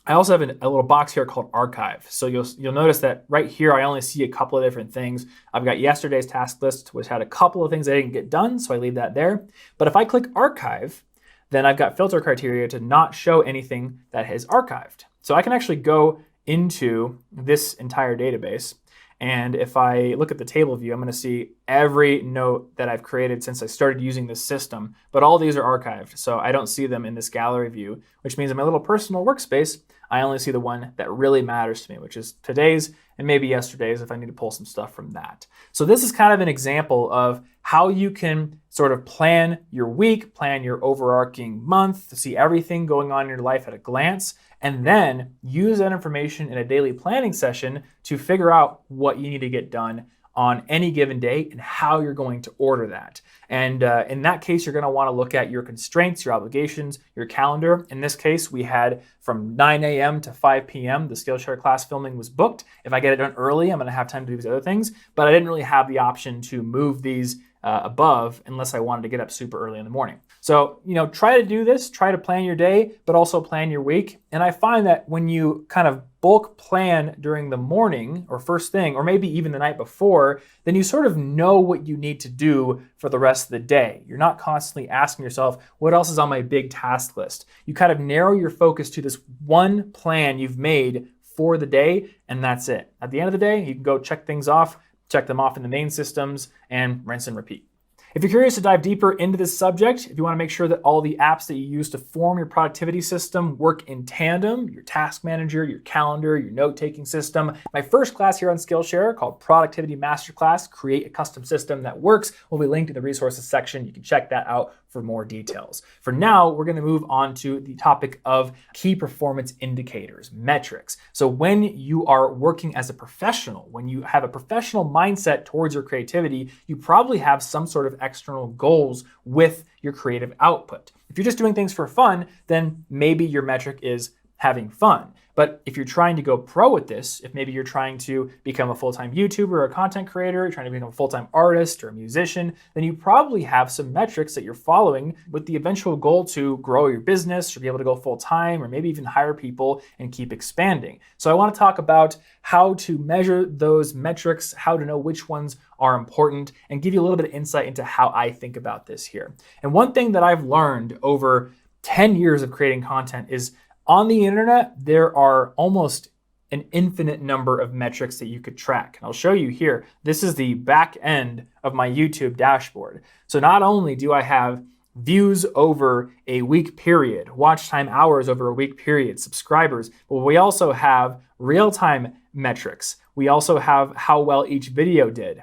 I also have a little box here called Archive. So you'll notice that right here, I only see a couple of different things. I've got yesterday's task list, which had a couple of things I didn't get done, so I leave that there. But if I click Archive, then I've got filter criteria to not show anything that is archived. So I can actually go into this entire database. And if I look at the table view, I'm going to see every note that I've created since I started using this system, but all these are archived. So I don't see them in this gallery view, which means in my little personal workspace, I only see the one that really matters to me, which is today's and maybe yesterday's if I need to pull some stuff from that. So this is kind of an example of how you can sort of plan your week, plan your overarching month, to see everything going on in your life at a glance, and then use that information in a daily planning session to figure out what you need to get done on any given day and how you're going to order that. And in that case, you're going to want to look at your constraints, your obligations, your calendar. In this case, we had from 9 a.m. to 5 p.m. the Skillshare class filming was booked. If I get it done early, I'm going to have time to do these other things, but I didn't really have the option to move these above unless I wanted to get up super early in the morning. So, try to do this, try to plan your day, but also plan your week. And I find that when you kind of bulk plan during the morning or first thing, or maybe even the night before, then you sort of know what you need to do for the rest of the day. You're not constantly asking yourself, what else is on my big task list? You kind of narrow your focus to this one plan you've made for the day, and that's it. At the end of the day, you can go check things off, check them off in the main systems, and rinse and repeat. If you're curious to dive deeper into this subject, if you want to make sure that all the apps that you use to form your productivity system work in tandem, your task manager, your calendar, your note-taking system, my first class here on Skillshare called Productivity Masterclass, Create a Custom System That Works, will be linked in the resources section. You can check that out for more details. For now, we're going to move on to the topic of key performance indicators, metrics. So when you are working as a professional, when you have a professional mindset towards your creativity, you probably have some sort of external goals with your creative output. If you're just doing things for fun, then maybe your metric is having fun. But if you're trying to go pro with this, if maybe you're trying to become a full-time YouTuber or a content creator, you're trying to become a full-time artist or a musician, then you probably have some metrics that you're following with the eventual goal to grow your business or be able to go full-time or maybe even hire people and keep expanding. So I want to talk about how to measure those metrics, how to know which ones are important, and give you a little bit of insight into how I think about this here. And one thing that I've learned over 10 years of creating content is on the internet, there are almost an infinite number of metrics that you could track. And I'll show you here. This is the back end of my YouTube dashboard. So not only do I have views over a week period, watch time hours over a week period, subscribers, but we also have real-time metrics. We also have how well each video did.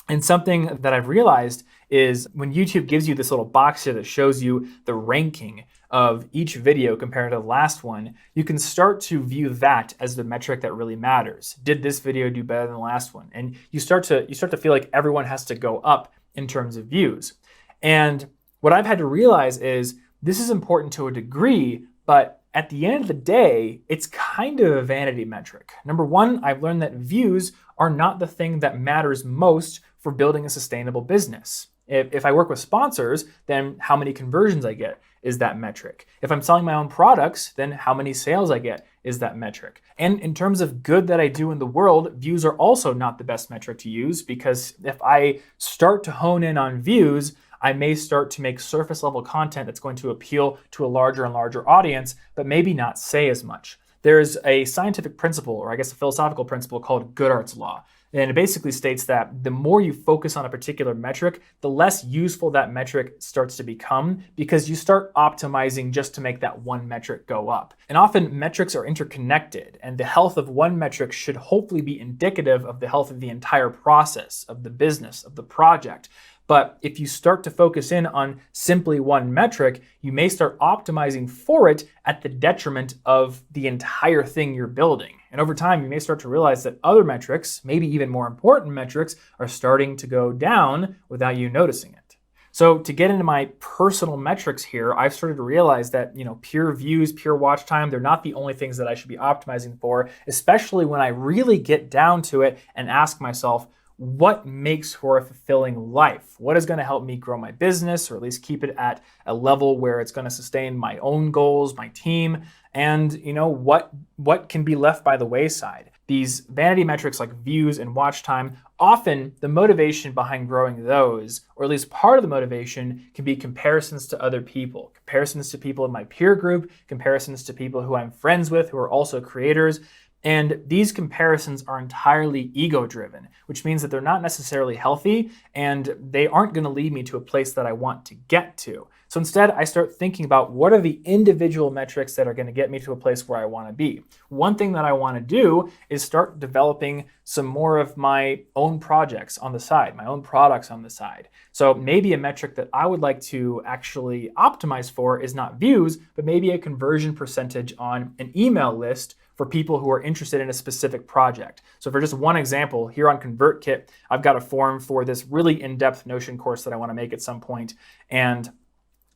And something that I've realized is when YouTube gives you this little box here that shows you the ranking of each video compared to the last one, you can start to view that as the metric that really matters. Did this video do better than the last one? And you start to feel like everyone has to go up in terms of views. And what I've had to realize is this is important to a degree, but at the end of the day, it's kind of a vanity metric. Number one, I've learned that views are not the thing that matters most for building a sustainable business. If I work with sponsors, then how many conversions I get is that metric. If I'm selling my own products, then how many sales I get is that metric. And in terms of good that I do in the world, views are also not the best metric to use, because if I start to hone in on views, I may start to make surface level content that's going to appeal to a larger and larger audience, but maybe not say as much. There's a scientific principle, or I guess a philosophical principle called Goodhart's Law. And it basically states that the more you focus on a particular metric, the less useful that metric starts to become, because you start optimizing just to make that one metric go up. And often metrics are interconnected, and the health of one metric should hopefully be indicative of the health of the entire process, of the business, of the project. But if you start to focus in on simply one metric, you may start optimizing for it at the detriment of the entire thing you're building. And over time, you may start to realize that other metrics, maybe even more important metrics, are starting to go down without you noticing it. So to get into my personal metrics here, I've started to realize that, pure views, pure watch time, they're not the only things that I should be optimizing for, especially when I really get down to it and ask myself, what makes for a fulfilling life? What is going to help me grow my business, or at least keep it at a level where it's going to sustain my own goals, my team, and what can be left by the wayside? These vanity metrics like views and watch time, often the motivation behind growing those, or at least part of the motivation, can be comparisons to other people, comparisons to people in my peer group, comparisons to people who I'm friends with who are also creators. And these comparisons are entirely ego-driven, which means that they're not necessarily healthy, and they aren't going to lead me to a place that I want to get to. So instead, I start thinking about what are the individual metrics that are going to get me to a place where I want to be. One thing that I want to do is start developing some more of my own projects on the side, my own products on the side. So maybe a metric that I would like to actually optimize for is not views, but maybe a conversion percentage on an email list for people who are interested in a specific project. So for just one example, here on ConvertKit, I've got a form for this really in-depth Notion course that I want to make at some point. And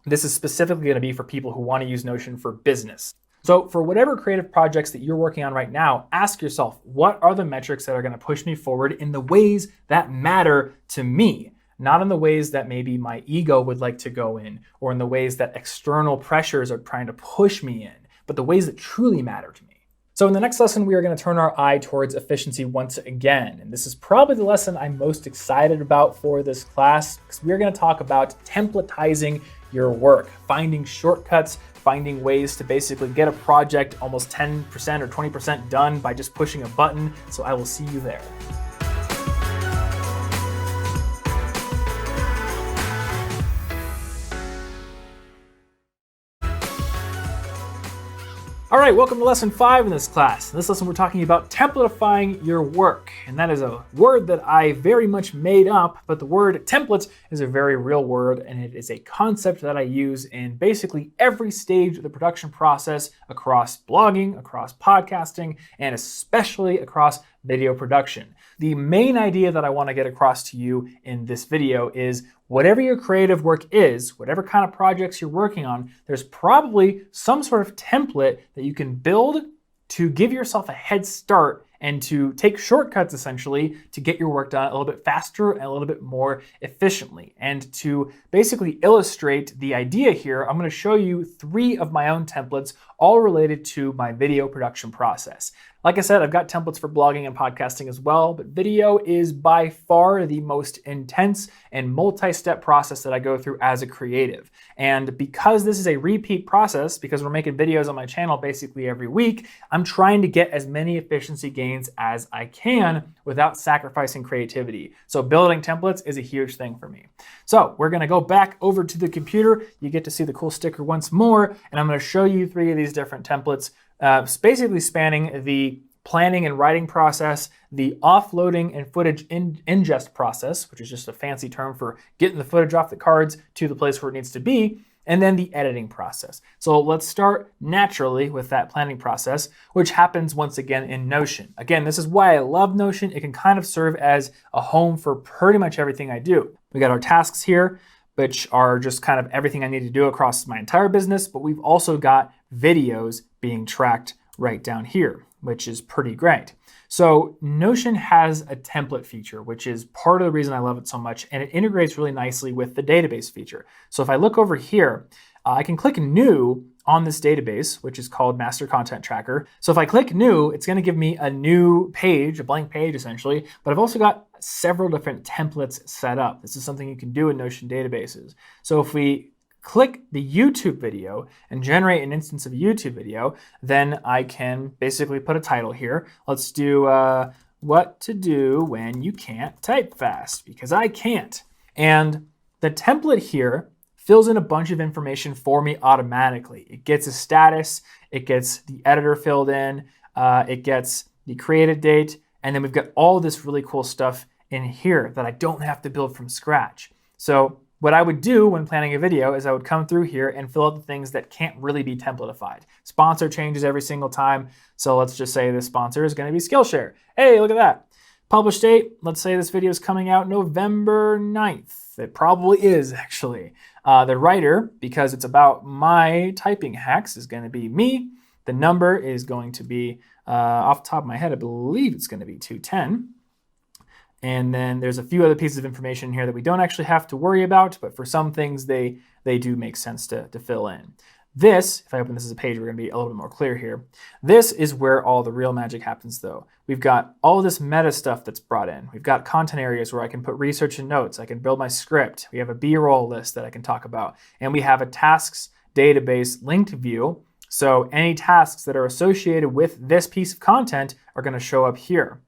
this is specifically going to be for people who want to use Notion for business. So for whatever creative projects that you're working on right now, ask yourself, what are the metrics that are going to push me forward in the ways that matter to me? Not in the ways that maybe my ego would like to go in, or in the ways that external pressures are trying to push me in, but the ways that truly matter to me. So in the next lesson, we are going to turn our eye towards efficiency once again. And this is probably the lesson I'm most excited about for this class, because we're going to talk about templatizing your work, finding shortcuts, finding ways to basically get a project almost 10% or 20% done by just pushing a button. So I will see you there. All right, welcome to lesson 5 in this class. In this lesson, we're talking about templatifying your work. And that is a word that I very much made up, but the word template is a very real word, and it is a concept that I use in basically every stage of the production process across blogging, across podcasting, and especially across video production. The main idea that I want to get across to you in this video is whatever your creative work is, whatever kind of projects you're working on, there's probably some sort of template that you can build to give yourself a head start and to take shortcuts essentially to get your work done a little bit faster and a little bit more efficiently. And to basically illustrate the idea here, I'm going to show you 3 of my own templates, all related to my video production process. Like I said, I've got templates for blogging and podcasting as well, but video is by far the most intense and multi-step process that I go through as a creative. And because this is a repeat process, because we're making videos on my channel basically every week, I'm trying to get as many efficiency gains as I can without sacrificing creativity. So building templates is a huge thing for me. So we're gonna go back over to the computer. You get to see the cool sticker once more, and I'm gonna show you 3 of these different templates. Basically spanning the planning and writing process, the offloading and footage ingest process, which is just a fancy term for getting the footage off the cards to the place where it needs to be, and then the editing process. So let's start naturally with that planning process, which happens once again in Notion. Again, this is why I love Notion. It can kind of serve as a home for pretty much everything I do. We got our tasks here, which are just kind of everything I need to do across my entire business, but we've also got videos being tracked right down here, which is pretty great. So Notion has a template feature, which is part of the reason I love it so much, and it integrates really nicely with the database feature. So if I look over here, I can click New on this database, which is called Master Content Tracker. So if I click New, it's going to give me a new page, a blank page essentially, but I've also got several different templates set up. This is something you can do in Notion databases. So if we click the YouTube video and generate an instance of a YouTube video, then I can basically put a title here. Let's do what to do when you can't type fast, because I can't. And the template here fills in a bunch of information for me automatically. It gets a status, it gets the editor filled in, it gets the created date, and then we've got all this really cool stuff in here that I don't have to build from scratch. So what I would do when planning a video is I would come through here and fill out the things that can't really be templatified. Sponsor changes every single time. So let's just say this sponsor is going to be Skillshare. Hey, look at that. Publish date. Let's say this video is coming out November 9th. It probably is actually. The writer, because it's about my typing hacks, is going to be me. The number is going to be, off the top of my head, I believe it's going to be 210. And then there's a few other pieces of information here that we don't actually have to worry about, but for some things they do make sense to fill in. This, if I open this as a page, we're going to be a little bit more clear here. This is where all the real magic happens though. We've got all of this meta stuff that's brought in. We've got content areas where I can put research and notes. I can build my script. We have a B-roll list that I can talk about. And we have a tasks database linked view. So any tasks that are associated with this piece of content are going to show up here.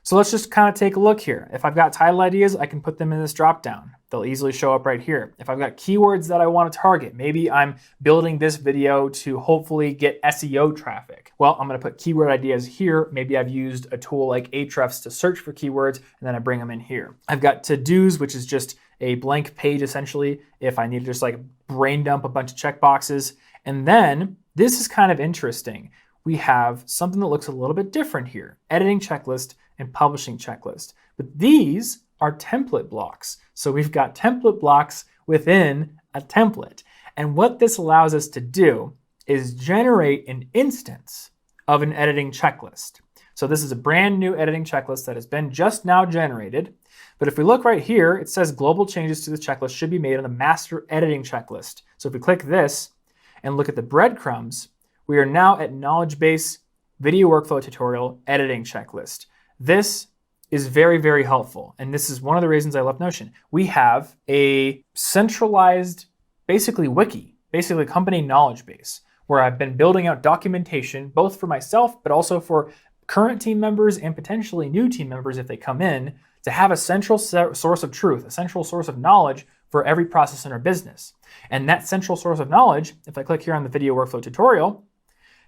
So let's just kind of take a look here. If I've got title ideas, I can put them in this dropdown. They'll easily show up right here. If I've got keywords that I want to target, maybe I'm building this video to hopefully get SEO traffic. Well, I'm going to put keyword ideas here. Maybe I've used a tool like Ahrefs to search for keywords, and then I bring them in here. I've got to-dos, which is just a blank page essentially, if I need to just like brain dump a bunch of checkboxes. And then this is kind of interesting. We have something that looks a little bit different here. Editing checklist and publishing checklist. But these are template blocks. So we've got template blocks within a template. And what this allows us to do is generate an instance of an editing checklist. So this is a brand new editing checklist that has been just now generated. But if we look right here, it says global changes to the checklist should be made on the master editing checklist. So if we click this and look at the breadcrumbs, we are now at knowledge base video workflow tutorial editing checklist. This is very, very helpful. And this is one of the reasons I love Notion. We have a centralized, basically wiki, basically company knowledge base, where I've been building out documentation, both for myself, but also for current team members and potentially new team members if they come in, to have a central source of truth, a central source of knowledge for every process in our business. And that central source of knowledge, if I click here on the video workflow tutorial,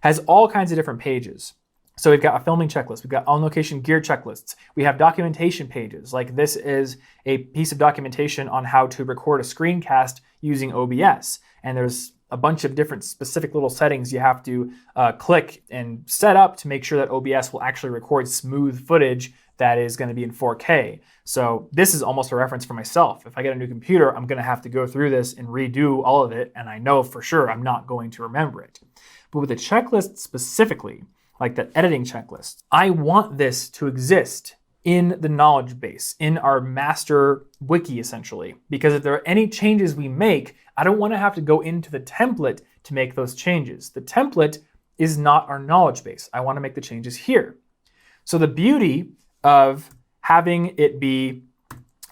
has all kinds of different pages. So we've got a filming checklist, we've got on-location gear checklists, we have documentation pages. Like this is a piece of documentation on how to record a screencast using OBS. And there's a bunch of different specific little settings you have to click and set up to make sure that OBS will actually record smooth footage that is going to be in 4K. So this is almost a reference for myself. If I get a new computer, I'm going to have to go through this and redo all of it. And I know for sure I'm not going to remember it. But with the checklist specifically, like the editing checklist, I want this to exist in the knowledge base, in our master wiki essentially. Because if there are any changes we make, I don't want to have to go into the template to make those changes. The template is not our knowledge base. I want to make the changes here. So the beauty of having it be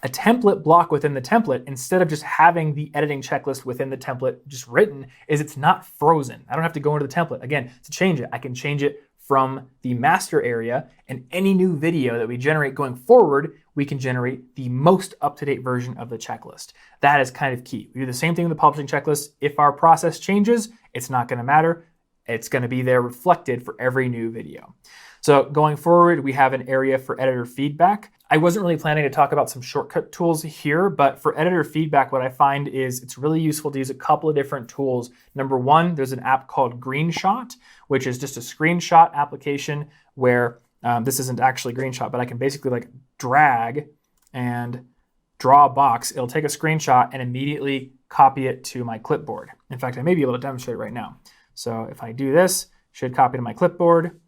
a template block within the template, instead of just having the editing checklist within the template just written, is it's not frozen. I don't have to go into the template. Again, to change it, I can change it from the master area, and any new video that we generate going forward, we can generate the most up-to-date version of the checklist. That is kind of key. We do the same thing with the publishing checklist. If our process changes, it's not going to matter. It's going to be there reflected for every new video. So going forward, we have an area for editor feedback. I wasn't really planning to talk about some shortcut tools here, but for editor feedback, what I find is it's really useful to use a couple of different tools. Number one, there's an app called Greenshot, which is just a screenshot application where this isn't actually Greenshot, but I can basically like drag and draw a box. It'll take a screenshot and immediately copy it to my clipboard. In fact, I may be able to demonstrate right now. So if I do this, it should copy to my clipboard.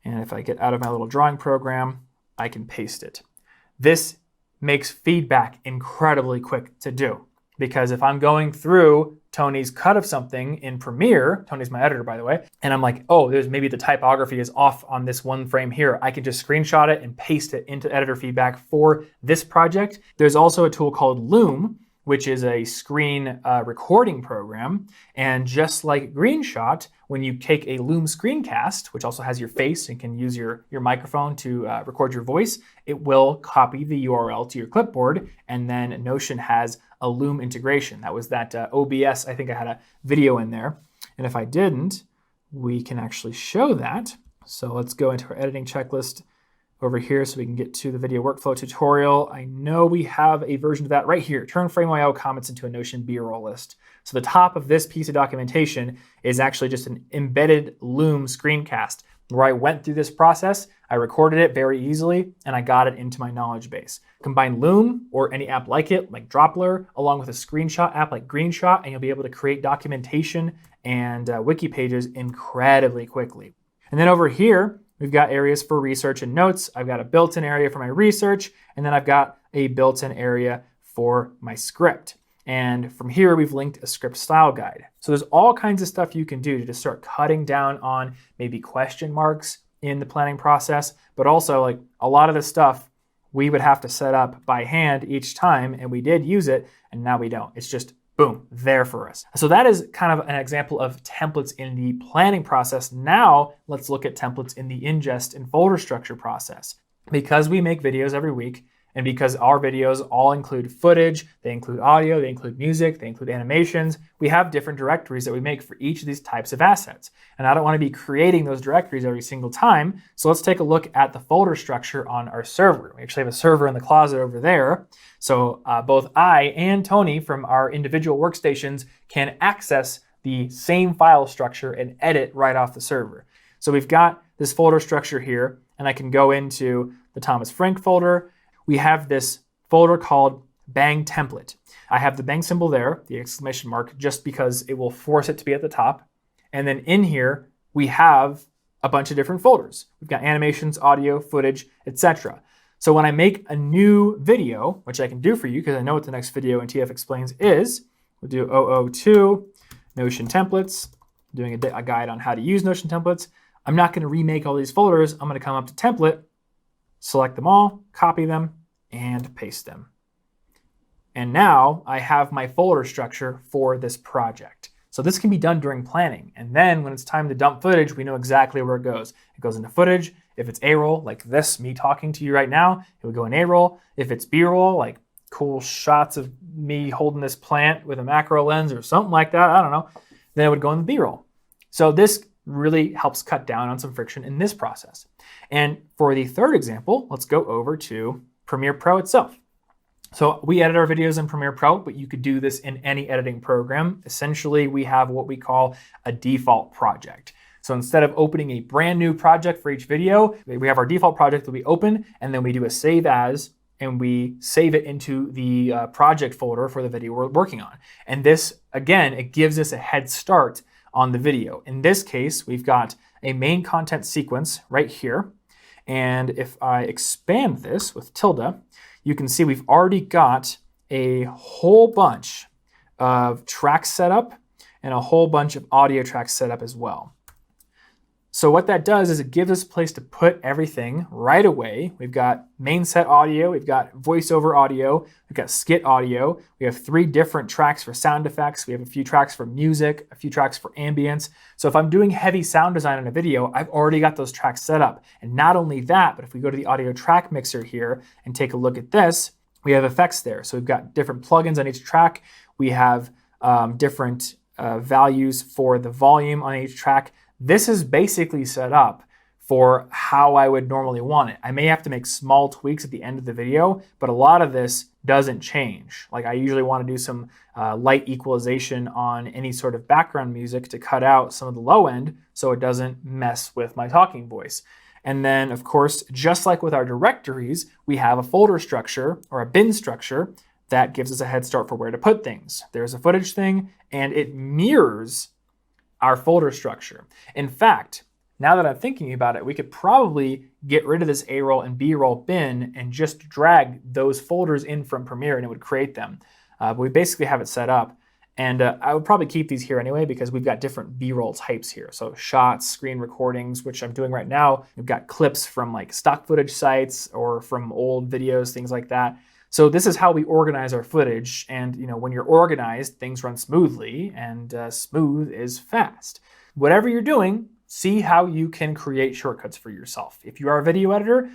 And if I get out of my little drawing program, I can paste it. This makes feedback incredibly quick to do, because if I'm going through Tony's cut of something in Premiere, Tony's my editor, by the way, and I'm like, oh, there's maybe the typography is off on this one frame here, I can just screenshot it and paste it into editor feedback for this project. There's also a tool called Loom, which is a screen recording program. And just like Greenshot, when you take a Loom screencast, which also has your face and can use your microphone to record your voice, it will copy the URL to your clipboard. And then Notion has a Loom integration. That was that OBS, I think I had a video in there. And if I didn't, we can actually show that. So let's go into our editing checklist over here so we can get to the video workflow tutorial. I know we have a version of that right here. Turn Frame.io comments into a Notion B-roll list. So the top of this piece of documentation is actually just an embedded Loom screencast where I went through this process, I recorded it very easily, and I got it into my knowledge base. Combine Loom or any app like it, like Droplr, along with a screenshot app like Greenshot, and you'll be able to create documentation and wiki pages incredibly quickly. And then over here, we've got areas for research and notes. I've got a built-in area for my research, and then I've got a built-in area for my script. And from here, we've linked a script style guide. So there's all kinds of stuff you can do to just start cutting down on maybe question marks in the planning process, but also like a lot of the stuff we would have to set up by hand each time, and we did use it, and now we don't. It's just boom, there for us. So that is kind of an example of templates in the planning process. Now let's look at templates in the ingest and folder structure process. Because we make videos every week, and because our videos all include footage, they include audio, they include music, they include animations, we have different directories that we make for each of these types of assets. And I don't want to be creating those directories every single time. So let's take a look at the folder structure on our server. We actually have a server in the closet over there. So both I and Tony from our individual workstations can access the same file structure and edit right off the server. So we've got this folder structure here, and I can go into the Thomas Frank folder. We have this folder called Bang Template. I have the bang symbol there, the exclamation mark, just because it will force it to be at the top. And then in here, we have a bunch of different folders. We've got animations, audio, footage, etc. So when I make a new video, which I can do for you because I know what the next video in TF Explains is, we'll do 002 Notion templates, doing a guide on how to use Notion templates. I'm not going to remake all these folders. I'm going to come up to template, select them all, copy them, and paste them. And now I have my folder structure for this project. So this can be done during planning. And then when it's time to dump footage, we know exactly where it goes. It goes into footage. If it's A-roll, like this, me talking to you right now, it would go in A-roll. If it's B-roll, like cool shots of me holding this plant with a macro lens or something like that, I don't know, then it would go in the B-roll. So this really helps cut down on some friction in this process. And for the third example, let's go over to Premiere Pro itself. So we edit our videos in Premiere Pro, but you could do this in any editing program. Essentially, we have what we call a default project. So instead of opening a brand new project for each video, we have our default project that we open, and then we do a save as, and we save it into the project folder for the video we're working on. And this, again, it gives us a head start on the video. In this case, we've got a main content sequence right here. And if I expand this with tilde, you can see we've already got a whole bunch of tracks set up and a whole bunch of audio tracks set up as well. So what that does is it gives us a place to put everything right away. We've got main set audio, we've got voiceover audio, we've got skit audio. We have 3 different tracks for sound effects. We have a few tracks for music, a few tracks for ambience. So if I'm doing heavy sound design in a video, I've already got those tracks set up. And not only that, but if we go to the audio track mixer here and take a look at this, we have effects there. So we've got different plugins on each track. We have different values for the volume on each track. This is basically set up for how I would normally want it. I may have to make small tweaks at the end of the video, but a lot of this doesn't change. Like I usually want to do some light equalization on any sort of background music to cut out some of the low end so it doesn't mess with my talking voice. And then, of course, just like with our directories, we have a folder structure or a bin structure that gives us a head start for where to put things. There's a footage thing, and it mirrors our folder structure. In fact, now that I'm thinking about it, we could probably get rid of this A-roll and B-roll bin and just drag those folders in from Premiere and it would create them. But we basically have it set up. And I would probably keep these here anyway because we've got different B-roll types here. So shots, screen recordings, which I'm doing right now. We've got clips from like stock footage sites or from old videos, things like that. So this is how we organize our footage. And when you're organized, things run smoothly, and smooth is fast. Whatever you're doing, see how you can create shortcuts for yourself. If you are a video editor,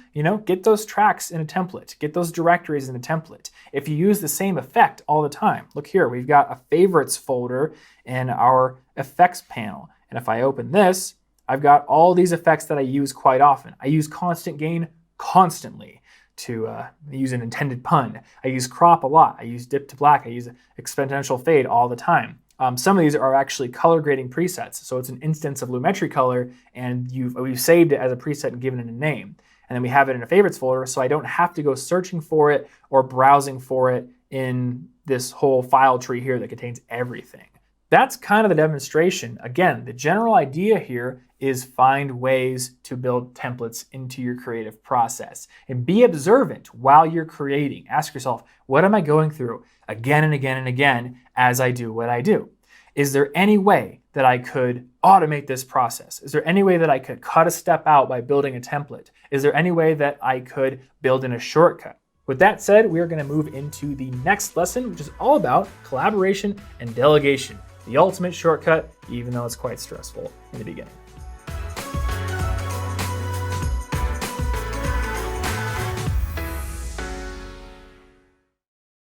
get those tracks in a template, get those directories in a template. If you use the same effect all the time, look here, we've got a favorites folder in our effects panel. And if I open this, I've got all these effects that I use quite often. I use constant gain constantly. To use an intended pun. I use crop a lot. I use dip to black. I use exponential fade all the time. Some of these are actually color grading presets. So it's an instance of Lumetri color, and we've saved it as a preset and given it a name. And then we have it in a favorites folder, so I don't have to go searching for it or browsing for it in this whole file tree here that contains everything. That's kind of the demonstration. Again, the general idea here is find ways to build templates into your creative process and be observant while you're creating. Ask yourself, what am I going through again and again and again as I do what I do? Is there any way that I could automate this process? Is there any way that I could cut a step out by building a template? Is there any way that I could build in a shortcut? With that said, we are going to move into the next lesson, which is all about collaboration and delegation. The ultimate shortcut, even though it's quite stressful in the beginning.